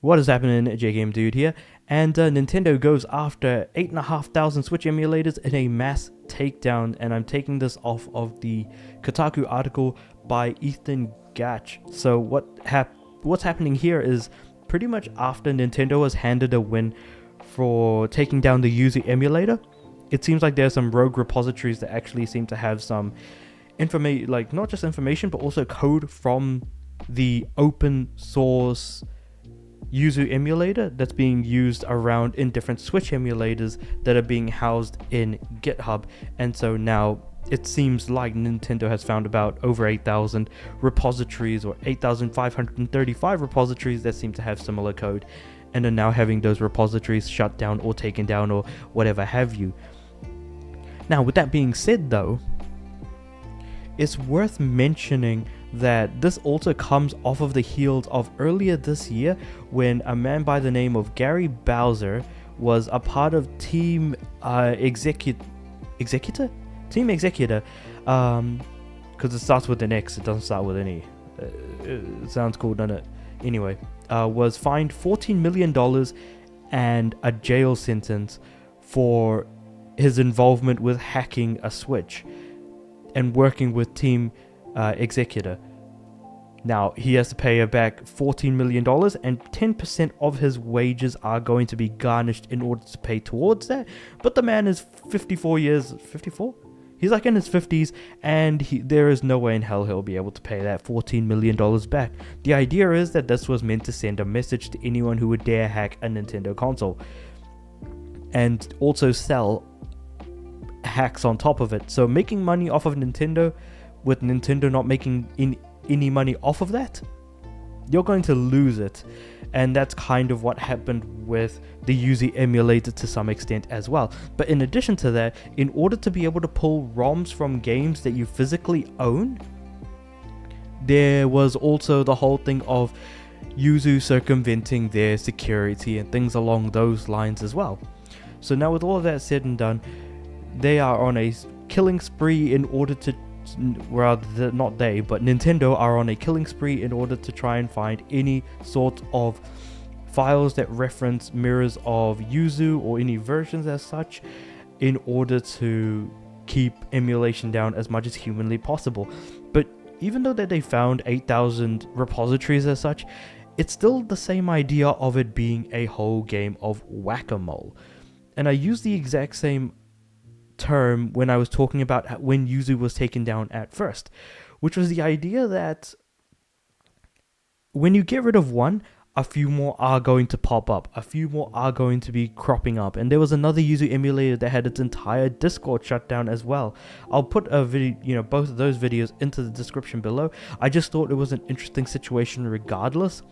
What is happening? JGame Dude here, and Nintendo goes after 8,500 Switch emulators in a mass takedown, and I'm taking this off of the Kotaku article by Ethan Gatch. So what's happening here is pretty much after Nintendo was handed a win for taking down the Yuzu emulator, it seems like there's some rogue repositories that actually seem to have some information, like not just information, but also code from the open source Yuzu emulator that's being used around in different Switch emulators that are being housed in GitHub. And so now it seems like Nintendo has found about over 8,000 repositories, or 8,535 repositories that seem to have similar code, and are now having those repositories shut down or taken down or whatever have you. Now, with that being said though, it's worth mentioning that this also comes off of the heels of earlier this year when a man by the name of Gary Bowser was a part of Team Executor, because it starts with an X, it doesn't start with an E. It sounds cool, doesn't it? Anyway, was fined $14 million and a jail sentence for his involvement with hacking a Switch and working with Team Executor. Now, he has to pay back $14 million, and 10% of his wages are going to be garnished in order to pay towards that. But the man is 54 years... 54? He's like in his 50s, and there is no way in hell he'll be able to pay that $14 million back. The idea is that this was meant to send a message to anyone who would dare hack a Nintendo console, and also sell hacks on top of it. So making money off of Nintendo, with Nintendo not making any money off of that, you're going to lose it. And that's kind of what happened with the Yuzu emulator to some extent as well. But in addition to that, in order to be able to pull ROMs from games that you physically own, there was also the whole thing of Yuzu circumventing their security and things along those lines as well. So now with all of that said and done, they are on a killing spree in order to, rather not they, but Nintendo are on a killing spree in order to try and find any sort of files that reference mirrors of Yuzu or any versions as such, in order to keep emulation down as much as humanly possible. But even though that they found 8,000 repositories as such, it's still the same idea of it being a whole game of whack-a-mole. And I use the exact same term when I was talking about when Yuzu was taken down at first, which was the idea that when you get rid of one, a few more are going to pop up, a few more are going to be cropping up. And there was another Yuzu emulator that had its entire Discord shut down as well. I'll put a video, both of those videos into the description below. I just thought it was an interesting situation regardless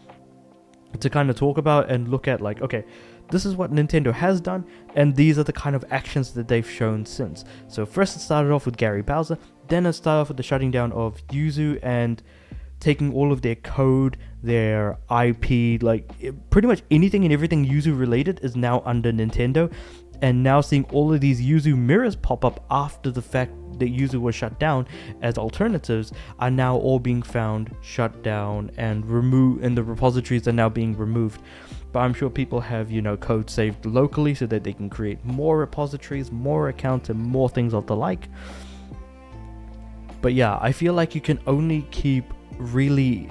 to kind of talk about and look at, like, okay, this is what Nintendo has done, and these are the kind of actions that they've shown since. So first it started off with Gary Bowser, then it started off with the shutting down of Yuzu and taking all of their code, their IP, pretty much anything and everything Yuzu related is now under Nintendo. And now seeing all of these Yuzu mirrors pop up after the fact that Yuzu was shut down as alternatives are now all being found, shut down, and removed, and the repositories are now being removed. But I'm sure people have, code saved locally so that they can create more repositories, more accounts, and more things of the like. But yeah, I feel like you can only keep really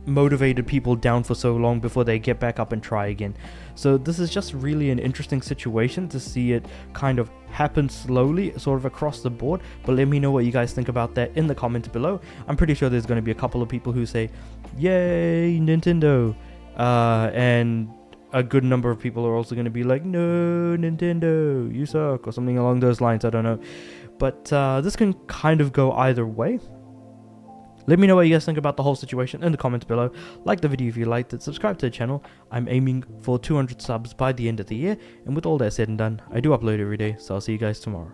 motivated people down for so long before they get back up and try again. So this is just really an interesting situation to see it kind of happen slowly, sort of across the board. But let me know what you guys think about that in the comments below. I'm pretty sure there's going to be a couple of people who say, yay, Nintendo, and a good number of people are also going to be like, no, Nintendo, you suck, or something along those lines. I don't know, but this can kind of go either way. Let me know what you guys think about the whole situation in the comments below. Like the video if you liked it, subscribe to the channel. I'm aiming for 200 subs by the end of the year, and with all that said and done, I do upload every day, so I'll see you guys tomorrow.